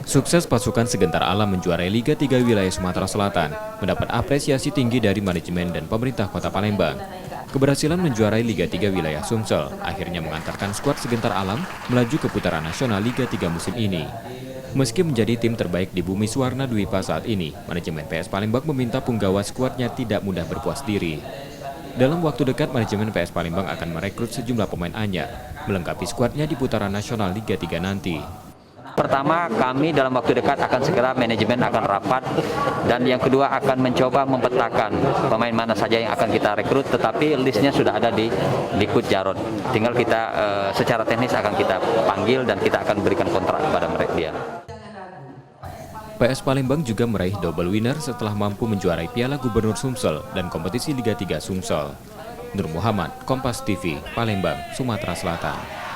Sukses pasukan Segentar Alam menjuarai Liga 3 wilayah Sumatera Selatan mendapat apresiasi tinggi dari manajemen dan pemerintah Kota Palembang. Keberhasilan menjuarai Liga 3 wilayah Sumsel akhirnya mengantarkan skuad Segentar Alam melaju ke putaran nasional Liga 3 musim ini. Meski menjadi tim terbaik di Bumi Suwarna Dwipa saat ini, manajemen PS Palembang meminta punggawa skuadnya tidak mudah berpuas diri. Dalam waktu dekat, manajemen PS Palembang akan merekrut sejumlah pemain anyar, melengkapi skuadnya di putaran nasional Liga 3 nanti. Pertama, kami dalam waktu dekat akan segera manajemen akan rapat, dan yang kedua akan mencoba memetakan pemain mana saja yang akan kita rekrut, tetapi listnya sudah ada di Likud Jarod. Tinggal kita secara teknis akan kita panggil dan kita akan berikan kontrak kepada mereka. PS Palembang juga meraih double winner setelah mampu menjuarai Piala Gubernur Sumsel dan kompetisi Liga 3 Sumsel. Nur Muhammad, Kompas TV, Palembang, Sumatera Selatan.